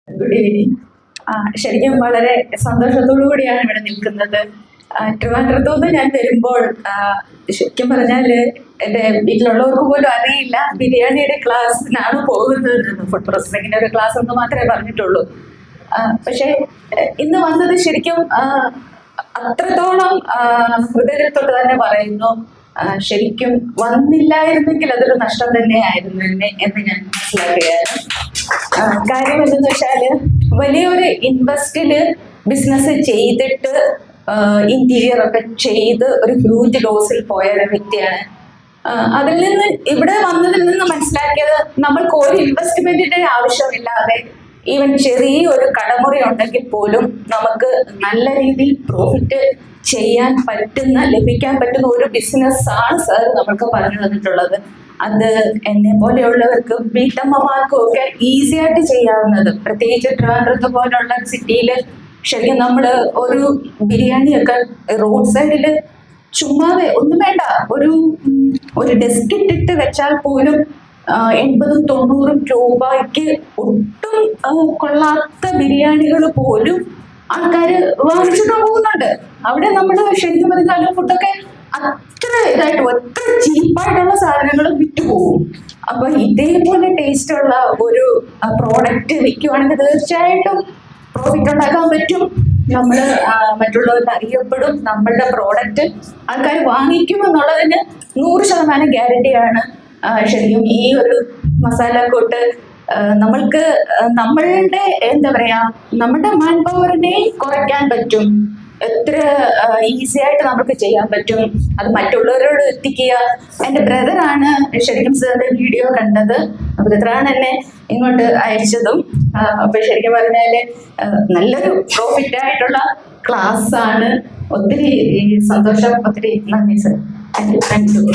Good evening. ശരിക്കും വളരെ സന്തോഷത്തോടു കൂടിയാണ് ഇവിടെ നിൽക്കുന്നത്. ട്രിവാൻഡ്രത്തു നിന്ന് ഞാൻ വരുമ്പോൾ ശരിക്കും പറഞ്ഞാല് എൻ്റെ വീട്ടിലുള്ളവർക്ക് പോലും അറിയില്ല ബിരിയാണിയുടെ ക്ലാസ്സിനാണ് പോകുന്നത്. ഫുഡ് പ്രോസസിങ്ങിന്റെ ഒരു ക്ലാസ് എന്ന് മാത്രമേ പറഞ്ഞിട്ടുള്ളൂ. പക്ഷെ ഇന്ന് വന്നത് ശരിക്കും അത്രത്തോളം ഹൃദയത്തോട്ട് തന്നെ പറയുന്നു. ശരിക്കും വന്നില്ലായിരുന്നെങ്കിൽ അതൊരു നഷ്ടം തന്നെയായിരുന്നു എന്ന് ഞാൻ മനസ്സിലാക്കുകയാണ്. കാര്യം എന്തെന്ന് വെച്ചാല് വലിയൊരു ഇൻവെസ്റ്റില് ബിസിനസ് ചെയ്തിട്ട് ഇന്റീരിയർ ഒക്കെ ചെയ്ത് ഒരു ഹ്യൂജ് ലോസിൽ പോയ ഒരു വ്യക്തിയാണ്. അതിൽ നിന്ന് ഇവിടെ വന്നതിൽ നിന്ന് മനസ്സിലാക്കിയത് നമ്മൾക്ക് ഒരു ഇൻവെസ്റ്റ്മെന്റിന്റെ ആവശ്യമില്ലാതെ ഈവൻ ചെറിയൊരു കടമുറി ഉണ്ടെങ്കിൽ പോലും നമുക്ക് നല്ല രീതിയിൽ പ്രോഫിറ്റ് ചെയ്യാൻ പറ്റുന്ന ലഭിക്കാൻ പറ്റുന്ന ഒരു ബിസിനസ് ആണ് സാർ നമ്മൾക്ക് പറഞ്ഞു തന്നിട്ടുള്ളത്. അത് എന്നെ പോലെയുള്ളവർക്ക് വീട്ടമ്മമാർക്കും ഒക്കെ ഈസി ആയിട്ട് ചെയ്യാവുന്നത്. പ്രത്യേകിച്ച് ട്രിവാൻഡ്രത്ത് പോലുള്ള സിറ്റിയിൽ ശരിക്കും നമ്മൾ ഒരു ബിരിയാണിയൊക്കെ റോഡ് സൈഡിൽ ചുമ്മാതെ ഒന്നും വേണ്ട, ഒരു ഡെസ്ക് ഇട്ടിട്ട് വെച്ചാൽ പോലും 80-90 രൂപയ്ക്ക് ഒട്ടും കൊള്ളാത്ത ബിരിയാണികൾ പോലും ആൾക്കാർ വാങ്ങിച്ചിട്ട് പോകുന്നുണ്ട്. അവിടെ നമ്മൾ ശരിക്കും പറഞ്ഞാലും ഫുഡൊക്കെ അത്ര ഇതായിട്ട് എത്ര ചീപ്പായിട്ടുള്ള സാധനങ്ങൾ വിറ്റുപോകും. അപ്പൊ ഇതേപോലെ ടേസ്റ്റ് ഉള്ള ഒരു പ്രോഡക്റ്റ് വിൽക്കുവാണെങ്കിൽ തീർച്ചയായിട്ടും പ്രോഫിറ്റ് ഉണ്ടാക്കാൻ പറ്റും. നമ്മൾ മറ്റുള്ളവർക്ക് അറിയപ്പെടും. നമ്മളുടെ പ്രോഡക്റ്റ് ആൾക്കാർ വാങ്ങിക്കുമെന്നുള്ളതിന് 100% ഗ്യാരണ്ടിയാണ്. ശരിക്കും ഈ ഒരു മസാല കൂട്ട് നമ്മൾക്ക് നമ്മളുടെ എന്താ പറയാ നമ്മുടെ മാൻ പവറിനെ കുറയ്ക്കാൻ പറ്റും. എത്ര ഈസി ആയിട്ട് നമുക്ക് ചെയ്യാൻ പറ്റും, അത് മറ്റുള്ളവരോട് എത്തിക്കുക. എൻ്റെ ബ്രദറാണ് ശരിക്കും സാറിന്റെ വീഡിയോ കണ്ടത്. ബ്രദറാണ് എന്നെ ഇങ്ങോട്ട് അയച്ചതും. അപ്പൊ ശരിക്കും പറഞ്ഞാല് നല്ലൊരു പ്രോഫിറ്റ് ആയിട്ടുള്ള ക്ലാസ് ആണ്. ഒത്തിരി സന്തോഷം, ഒത്തിരി നന്ദി സർ. Thank you.